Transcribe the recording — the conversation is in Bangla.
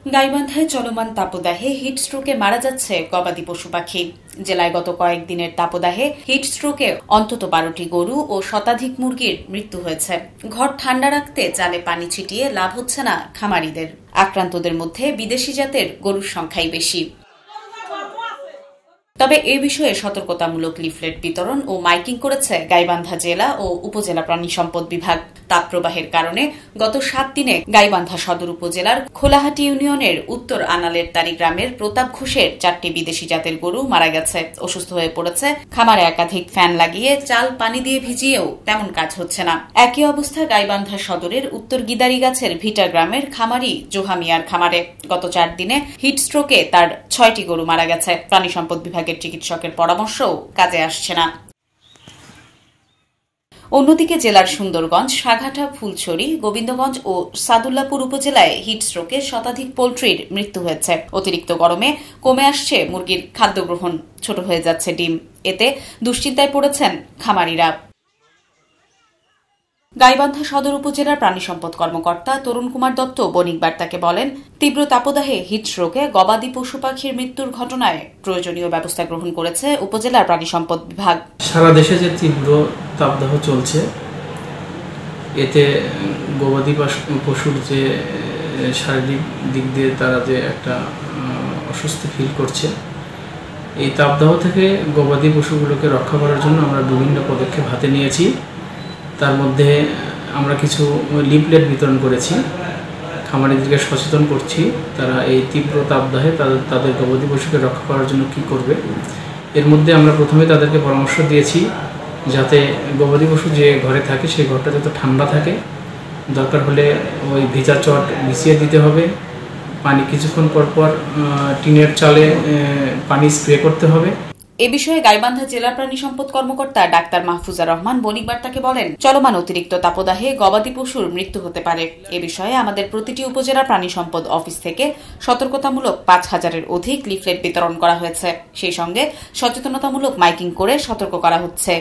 গাইবান্ধায় চলমান তাপদাহে হিটস্ট্রোকে মারা যাচ্ছে গবাদি পশু পাখি। জেলায় গত কয়েকদিনের তাপদাহে হিটস্ট্রোকে অন্তত 12টি গরু ও শতাধিক মুরগির মৃত্যু হয়েছে। ঘর ঠান্ডা রাখতে চালে পানি ছিটিয়ে লাভ হচ্ছে না খামারিদের। আক্রান্তদের মধ্যে বিদেশি জাতের গরুর সংখ্যাই বেশি। তবে এ বিষয়ে সতর্কতামূলক লিফলেট বিতরণ ও মাইকিং করেছে গাইবান্ধা জেলা ও উপজেলা প্রাণী সম্পদ বিভাগ। তাপপ্রবাহের কারণে গত 7 দিনে গাইবান্ধা সদর উপজেলার খোলাহাটি ইউনিয়নের উত্তর আনালের তারি গ্রামের প্রতাপ ঘোষের 4টি বিদেশি জাতের গরু মারা গেছে। অসুস্থ হয়ে পড়েছে। খামারে একাধিক ফ্যান লাগিয়ে চাল পানি দিয়ে ভিজিয়েও তেমন কাজ হচ্ছে না। একই অবস্থা গাইবান্ধা সদরের উত্তর গিদারিগাছের ভিটা গ্রামের খামারি জোহা মিয়ার খামারে। গত 4 দিনে হিটস্ট্রোকে তার 6টি গরু মারা গেছে। প্রাণী সম্পদ বিভাগের চিকিৎসকের পরামর্শও কাজে আসছে না। অন্যদিকে জেলার সুন্দরগঞ্জ, সাঘাটা, ফুলছড়ি, গোবিন্দগঞ্জ ও সাদুল্লাপুর উপজেলায় হিটস্ট্রোকে শতাধিক পোল্ট্রির মৃত্যু হয়েছে। অতিরিক্ত গরমে কমে আসছে মুরগির খাদ্য গ্রহণ, ছোট হয়ে যাচ্ছে ডিম। এতে দুশ্চিন্তায় পড়েছেন খামারিরা। গাইবান্ধা সদর উপজেলার প্রাণী সম্পদ কর্মকর্তা তরুণ কুমার দত্ত বণিক বার্তাকে বলেন, তীব্র তাপদাহে হিটস্ট্রোকে গবাদি পশু পাখির মৃত্যুর ঘটনায় প্রয়োজনীয় ব্যবস্থা গ্রহণ করেছে উপজেলার প্রাণী সম্পদ বিভাগ। সারা দেশে যে তীব্র তাপদাহ চলছে, এতে গবাদি পশুর যে শারীরিক দিক দিয়ে তারা যে একটা অস্বস্তি ফিল করছে, এই তাপদাহ থেকে গবাদি পশুগুলোকে রক্ষা করার জন্য আমরা বিভিন্ন পদক্ষেপ হাতে নিয়েছি। তার মধ্যে আমরা কিছু লিফলেট বিতরণ করেছি, খামারিদেরকে সচেতন করছি তারা এই তীব্র তাপদাহে তাদের গবাদি পশুকে রক্ষা করার জন্য কী করবে। এর মধ্যে আমরা প্রথমে তাদেরকে পরামর্শ দিয়েছি যাতে গবাদি পশু যে ঘরে থাকে সেই ঘরটা যাতে ঠান্ডা থাকে, দরকার হলে ওই ভিজা চট বিছিয়ে দিতে হবে, পানি কিছুক্ষণ পর পর টিনের চালে পানি স্প্রে করতে হবে। এ বিষয়ে গাইবান্ধা জেলা প্রাণী সম্পদ কর্মকর্তা ডাক্তার মাহফুজা রহমান বণিক বার্তাকে বলেন, চলমান অতিরিক্ত তাপদাহে গবাদি পশুর মৃত্যু হতে পারে। এ বিষয়ে আমাদের প্রতিটি উপজেলা প্রাণী সম্পদ অফিস থেকে সতর্কতামূলক 5000-এর অধিক লিফলেট বিতরণ করা হয়েছে। সেই সঙ্গে সচেতনতামূলক মাইকিং করে সতর্ক করা হচ্ছে।